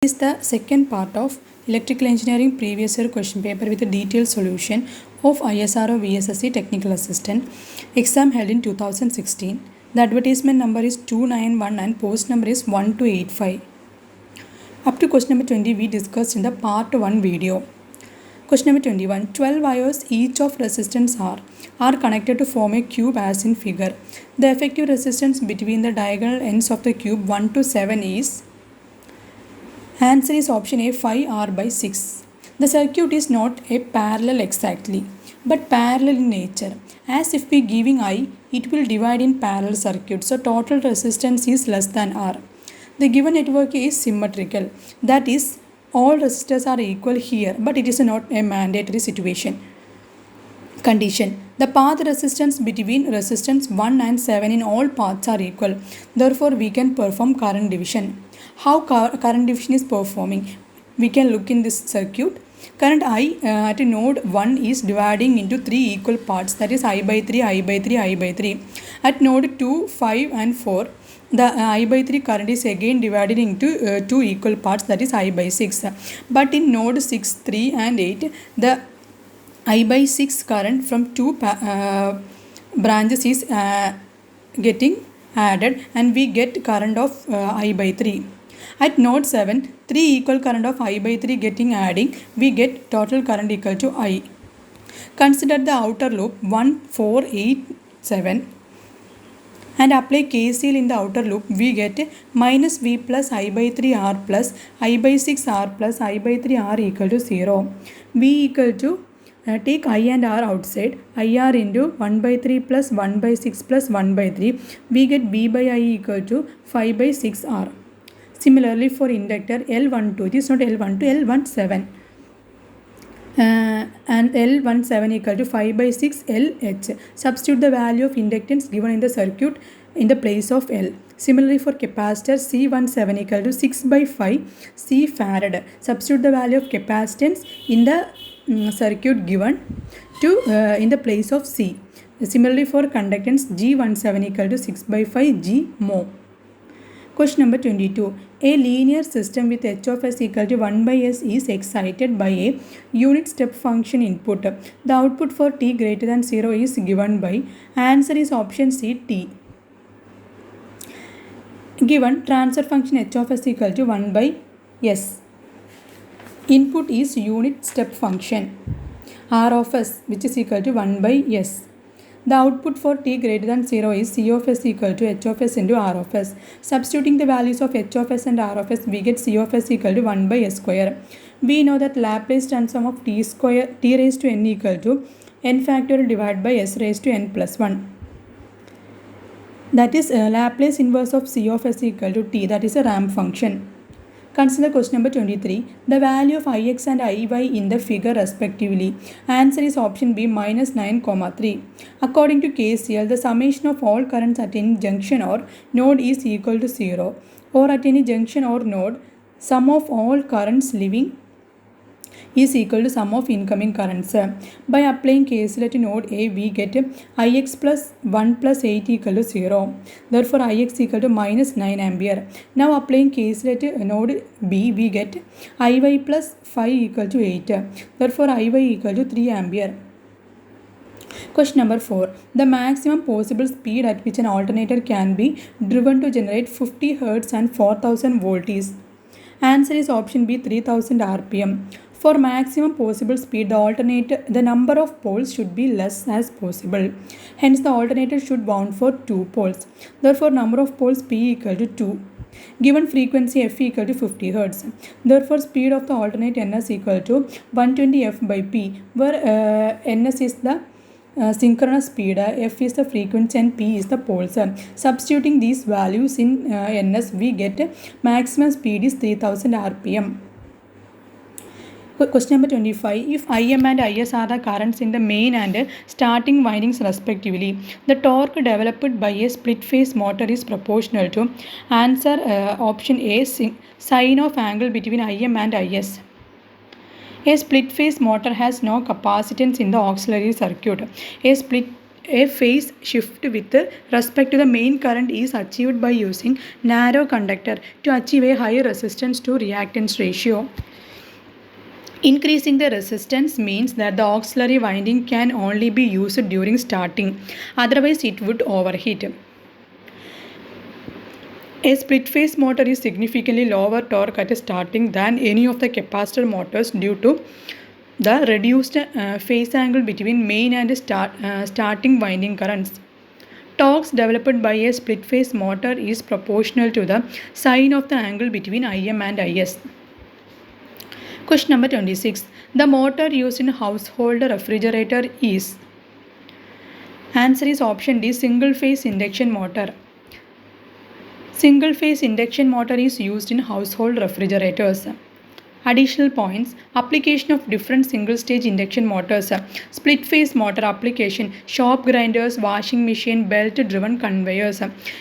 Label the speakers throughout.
Speaker 1: This is the second part of electrical engineering previous year question paper with a detailed solution of Isro-Vssc technical assistant exam held in 2016. The advertisement number is 291 and post number is 1285. Up to question number 20 we discussed in the part 1 video. Question number 21. 12 wires each of resistance R are connected to form a cube as in figure. The effective resistance between the diagonal ends of the cube 1 to 7 is. Answer is option A, 5R by 6. The circuit is not a parallel exactly, but parallel in nature. As if we giving I, it will divide in parallel circuit. So total resistance is less than R. The given network is symmetrical. That is, all resistors are equal here, but it is not a mandatory situation. Condition. The path resistance between resistance 1 and 7 in all paths are equal. Therefore, we can perform current division. How current division is performing? We can look in this circuit. Current I at node 1 is dividing into 3 equal parts, that is I by 3, I by 3, I by 3. At node 2, 5 and 4, the I by 3 current is again divided into 2 equal parts, that is I by 6. But in node 6, 3 and 8, the I by 6 current from 2 branches is getting added and we get current of I by 3. At node 7, 3 equal current of I by 3 getting adding, we get total current equal to I. Consider the outer loop 1, 4, 8, 7 and apply KCL in the outer loop. We get minus V plus I by 3 R plus I by 6 R plus I by 3 R equal to 0. V equal to take I and R outside, IR into 1 by 3 plus 1 by 6 plus 1 by 3. We get V by I equal to 5 by 6 R. Similarly for inductor L12, it is not L12, L17. And L17 equal to 5 by 6 LH. Substitute the value of inductance given in the circuit in the place of L. Similarly for capacitor C17 equal to 6 by 5 C farad. Substitute the value of capacitance in the circuit given to in the place of C. Similarly for conductance G17 equal to 6 by 5 G mho. Question number 22. A linear system with H of S equal to 1 by S is excited by a unit step function input. The output for t greater than 0 is given by. Answer is option C, T. Given transfer function H of S equal to 1 by S. Input is unit step function R of S, which is equal to 1 by S. The output for t greater than 0 is C of S equal to H of S into R of S. Substituting the values of H of S and R of S, we get C of S equal to 1 by S square. We know that Laplace transform of t raised to n equal to n factorial divided by S raised to n plus 1. That is Laplace inverse of C of S equal to t, that is a ramp function. Consider question number 23. The value of Ix and Iy in the figure respectively. Answer is option B, minus 9, 3. According to KCL, the summation of all currents at any junction or node is equal to 0. Or at any junction or node, sum of all currents leaving is equal to sum of incoming currents. By applying KCL to node A, we get Ix plus 1 plus 8 equal to 0. Therefore, Ix equal to minus 9 ampere. Now applying KCL to node B, we get Iy plus 5 equal to 8. Therefore, Iy equal to 3 ampere. Question number 4. The maximum possible speed at which an alternator can be driven to generate 50 Hz and 4000 volt is. Answer is option B, 3000 rpm. For maximum possible speed, the number of poles should be less as possible. Hence, the alternator should wound for 2 poles. Therefore, number of poles P equal to 2. Given frequency F equal to 50 Hz. Therefore, speed of the alternate Ns equal to 120 F by P, where Ns is the synchronous speed, F is the frequency and P is the poles. Substituting these values in Ns, we get maximum speed is 3000 rpm. Question number 25. If Im and Is are the currents in the main and starting windings respectively, the torque developed by a split phase motor is proportional to. Answer option A, sine of angle between Im and Is. A split phase motor has no capacitance in the auxiliary circuit. A split a phase shift with respect to the main current is achieved by using narrow conductor to achieve a higher resistance to reactance ratio. Increasing the resistance means that the auxiliary winding can only be used during starting, otherwise it would overheat. A split phase motor is significantly lower torque at starting than any of the capacitor motors due to the reduced phase angle between main and starting winding currents. Torques developed by a split phase motor is proportional to the sine of the angle between Im and Is. Question number 26. The motor used in household refrigerator is? Answer is option D, single phase induction motor. Single phase induction motor is used in household refrigerators. Additional points: application of different single stage induction motors, split phase motor application, shop grinders, washing machine, belt driven conveyors,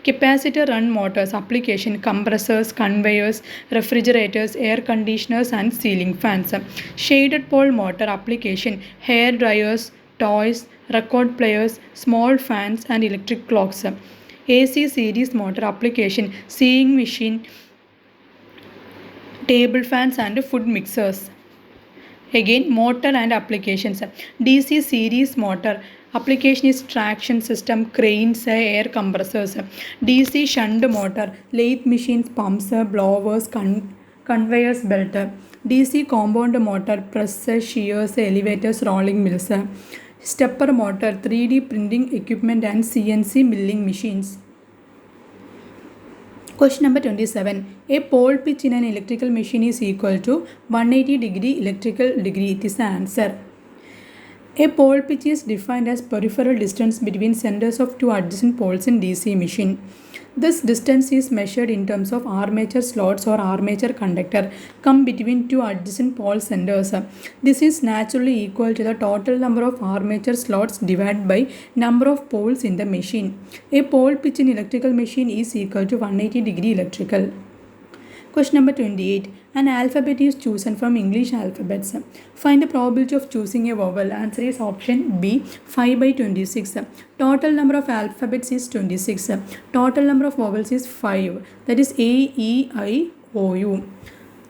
Speaker 1: capacitor run motors application, compressors, conveyors, refrigerators, air conditioners and ceiling fans, shaded pole motor application, hair dryers, toys, record players, small fans and electric clocks, AC series motor application, sewing machine, table fans and food mixers. Again, motor and applications. DC series motor application is traction system, cranes, air compressors. DC shunt motor, lathe machines, pumps, blowers, conveyors belt. DC compound motor, presses, shears, elevators, rolling mills. Stepper motor, 3D printing equipment and CNC milling machines. Question number 27. A pole pitch in an electrical machine is equal to 180 degree electrical degree. It is the answer. A pole pitch is defined as peripheral distance between centers of two adjacent poles in DC machine. This distance is measured in terms of armature slots or armature conductor come between two adjacent pole centers. This is naturally equal to the total number of armature slots divided by number of poles in the machine. A pole pitch in electrical machine is equal to 180 degree electrical. Question number 28. An alphabet is chosen from English alphabets. Find the probability of choosing a vowel. Answer is option B, 5 by 26. Total number of alphabets is 26. Total number of vowels is 5. That is A, E, I, O, U.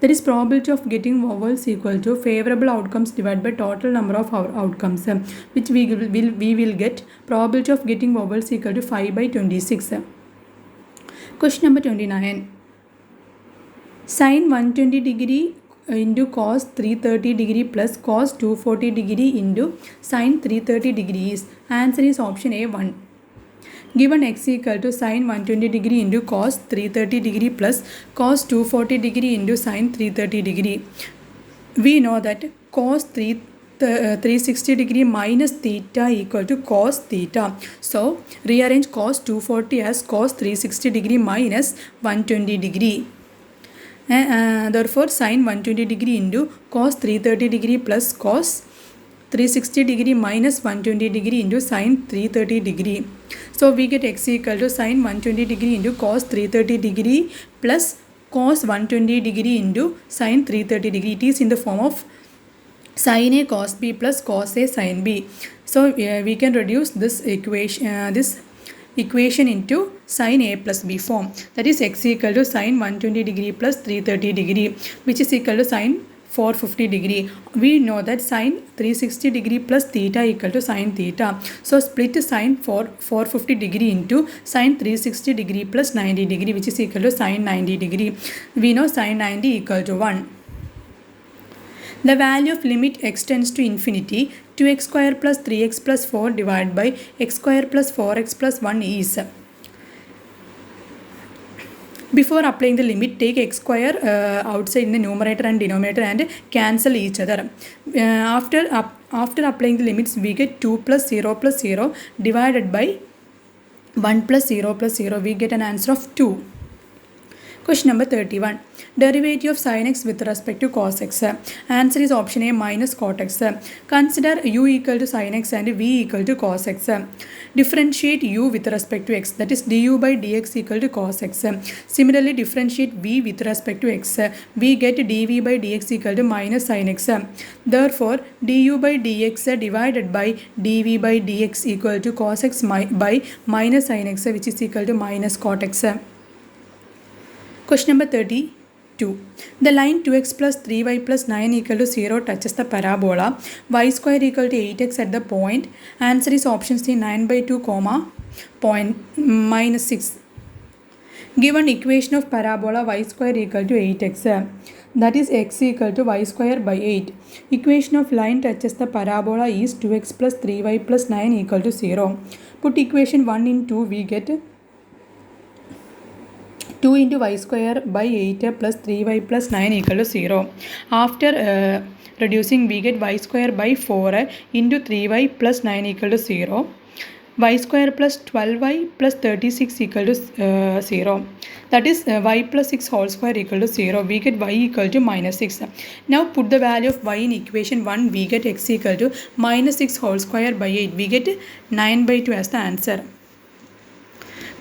Speaker 1: That is probability of getting vowels equal to favorable outcomes divided by total number of outcomes, which we will get probability of getting vowels equal to 5 by 26. Question number 29. Sin 120 degree into cos 330 degree plus cos 240 degree into sin 330 degrees. Answer is option A, 1. Given x equal to sin 120 degree into cos 330 degree plus cos 240 degree into sin 330 degree. We know that cos 360 degree minus theta equal to cos theta. So rearrange cos 240 as cos 360 degree minus 120 degree. Therefore sin 120 degree into cos 330 degree plus cos 360 degree minus 120 degree into sin 330 degree. So we get x equal to sin 120 degree into cos 330 degree plus cos 120 degree into sin 330 degree. It is in the form of sin A cos B plus cos A sin B. So we can reduce this equation into sin A plus B form. That is x equal to sin 120 degree plus 330 degree, which is equal to sin 450 degree. We know that sin 360 degree plus theta equal to sin theta. So split sin 450 degree into sin 360 degree plus 90 degree, which is equal to sin 90 degree. We know sin 90 equal to 1. The value of limit x tends to infinity 2x square plus 3x plus 4 divided by x square plus 4x plus 1 is. Before applying the limit, take x square outside in the numerator and denominator and cancel each other. After applying the limits, we get 2 plus 0 plus 0 divided by 1 plus 0 plus 0. We get an answer of 2. Question number 31. Derivative of sin x with respect to cos x. Answer is option A minus cot x. Consider u equal to sin x and v equal to cos x. Differentiate u with respect to x, that is du by dx equal to cos x. Similarly, differentiate v with respect to x. We get dv by dx equal to minus sin x. Therefore, du by dx divided by dv by dx equal to cos x by minus sin x, which is equal to minus cot x. Question number 32. The line 2x plus 3y plus 9 equal to 0 touches the parabola y square equal to 8x at the point. Answer is option C 9 by 2 comma point minus 6. Given equation of parabola y square equal to 8x, that is x equal to y square by 8. Equation of line touches the parabola is 2x plus 3y plus 9 equal to 0. Put equation 1 in 2, we get 2 into y square by 8 plus 3y plus 9 equal to 0. After reducing, we get y square by 4 into 3y plus 9 equal to 0. Y square plus 12y plus 36 equal to 0. That is y plus 6 whole square equal to 0. We get y equal to minus 6. Now put the value of y in equation 1. We get x equal to minus 6 whole square by 8. We get 9 by 2 as the answer.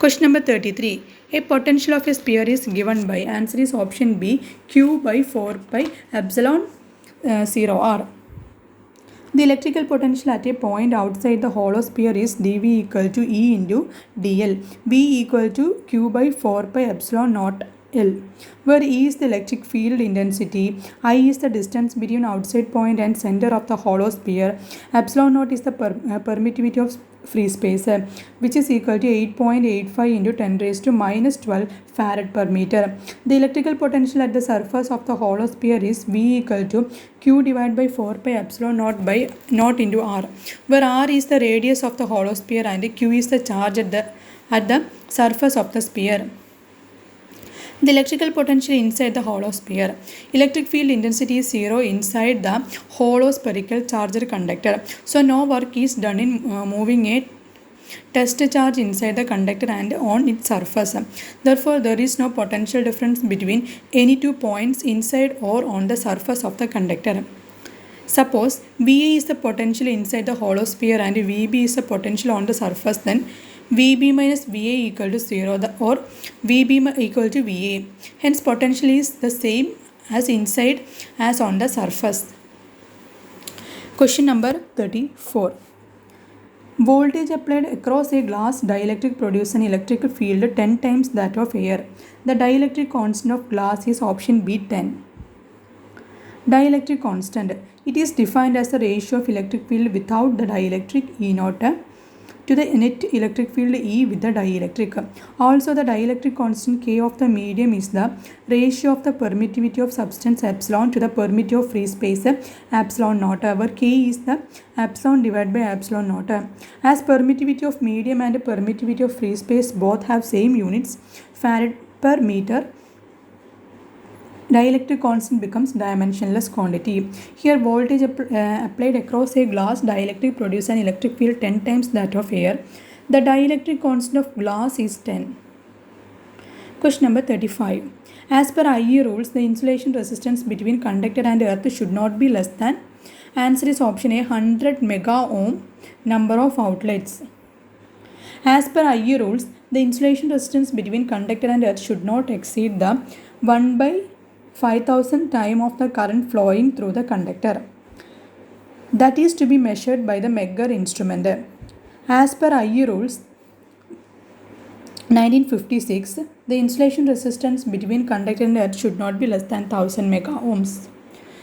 Speaker 1: Question number 33. A potential of a sphere is given by, answer is option B, q by 4 pi epsilon 0 r. The electrical potential at a point outside the hollow sphere is dV equal to E into dl, B equal to q by 4 pi epsilon naught L, where E is the electric field intensity, I is the distance between outside point and center of the hollow sphere, epsilon naught is the permittivity of free space, which is equal to 8.85 into 10 raised to minus 12 farad per meter. The electrical potential at the surface of the hollow sphere is V equal to Q divided by 4 pi epsilon naught by naught into R, where R is the radius of the hollow sphere and Q is the charge at the surface of the sphere. The electrical potential inside the hollow sphere. Electric field intensity is 0 inside the hollow spherical charged conductor. So no work is done in moving a test charge inside the conductor and on its surface. Therefore, there is no potential difference between any two points inside or on the surface of the conductor. Suppose VA is the potential inside the hollow sphere and VB is the potential on the surface, then VB minus VA equal to 0 or VB equal to VA. Hence, potential is the same as inside as on the surface. Question number 34. Voltage applied across a glass dielectric produces an electric field 10 times that of air. The dielectric constant of glass is option B 10. Dielectric constant. It is defined as the ratio of electric field without the dielectric E naught to the net electric field E with the dielectric. Also, the dielectric constant K of the medium is the ratio of the permittivity of substance epsilon to the permittivity of free space epsilon naught, where K is the epsilon divided by epsilon naught. As permittivity of medium and permittivity of free space both have same units, farad per meter, dielectric constant becomes dimensionless quantity. Here, voltage applied across a glass dielectric produces an electric field 10 times that of air. The dielectric constant of glass is 10. Question number 35. As per IE rules, the insulation resistance between conductor and earth should not be less than, answer is option A, 100 mega ohm number of outlets. As per IE rules, the insulation resistance between conductor and earth should not exceed the 1 by 5000 time of the current flowing through the conductor. That is to be measured by the Megger instrument. As per IE rules 1956, the insulation resistance between conductor and earth should not be less than 1000 mega ohms.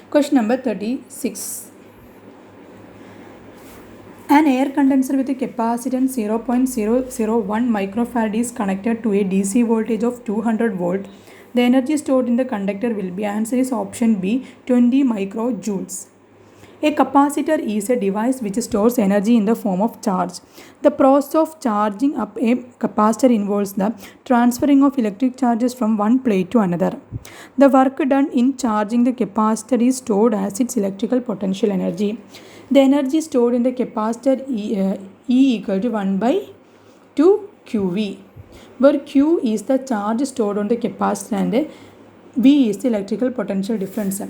Speaker 1: Question number 36. An air condenser with a capacitance 0.001 microfarad is connected to a DC voltage of 200 volt. The energy stored in the conductor will be, answer is option B, 20 microjoules. A capacitor is a device which stores energy in the form of charge. The process of charging up a capacitor involves the transferring of electric charges from one plate to another. The work done in charging the capacitor is stored as its electrical potential energy. The energy stored in the capacitor E equal to 1 by 2 QV. where Q is the charge stored on the capacitor and V is the electrical potential difference.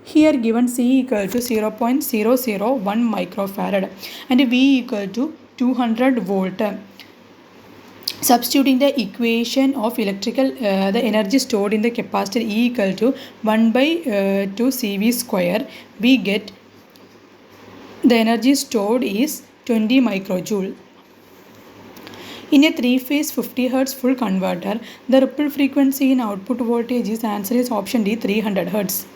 Speaker 1: Here given C equal to 0.001 microfarad and V equal to 200 volt. Substituting the equation of electrical the energy stored in the capacitor E equal to 1 by 2 CV square, we get the energy stored is 20 microjoule. In a 3-phase 50 Hz full converter, the ripple frequency in output voltage is answer is option D 300 Hz.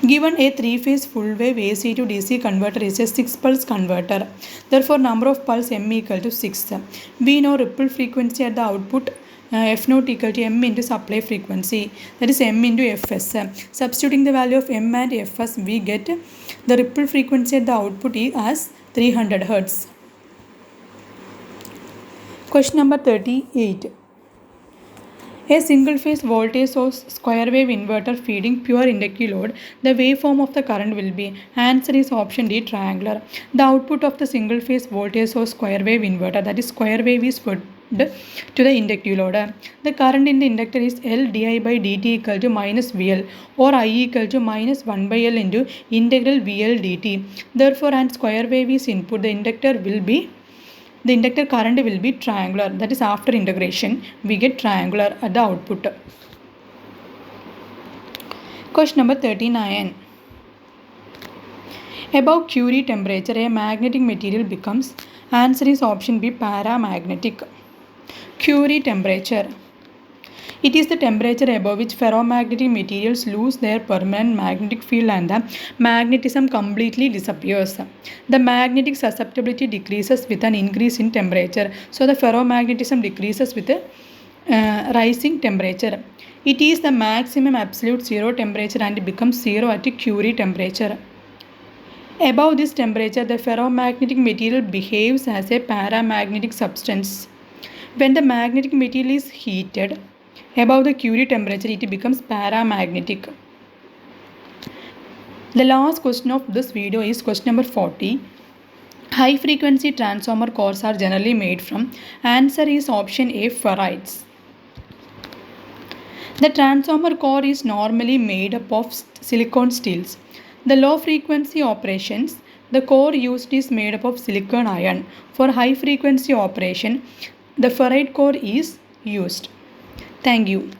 Speaker 1: Given a 3-phase full wave AC to DC converter is a 6-pulse converter. Therefore, number of pulse M equal to 6. We know ripple frequency at the output F naught equal to M into supply frequency, that is M into Fs. Substituting the value of M and Fs, we get the ripple frequency at the output as 300 Hz. Question number 38. A single phase voltage source square wave inverter feeding pure inductive load, the waveform of the current will be, answer is option D triangular. The output of the single phase voltage source square wave inverter, that is square wave, is fed to the inductive load. The current in the inductor is L di by dt equal to minus VL or I equal to minus 1 by L into integral VL dt. Therefore, and square wave is input, the inductor current will be triangular, that is after integration we get triangular at the output. Question number 39. Above Curie temperature a magnetic material becomes, answer is option B paramagnetic. Curie temperature, it is the temperature above which ferromagnetic materials lose their permanent magnetic field and the magnetism completely disappears. The magnetic susceptibility decreases with an increase in temperature. So the ferromagnetism decreases with a rising temperature. It is the maximum absolute zero temperature and becomes zero at Curie temperature. Above this temperature, the ferromagnetic material behaves as a paramagnetic substance. When the magnetic material is heated above the Curie temperature, it becomes paramagnetic. The last question of this video is question number 40. High frequency transformer cores are generally made from, answer is option A ferrites. The transformer core is normally made up of silicon steels. The low frequency operations, the core used is made up of silicon iron. For high frequency operation, the ferrite core is used. Thank you.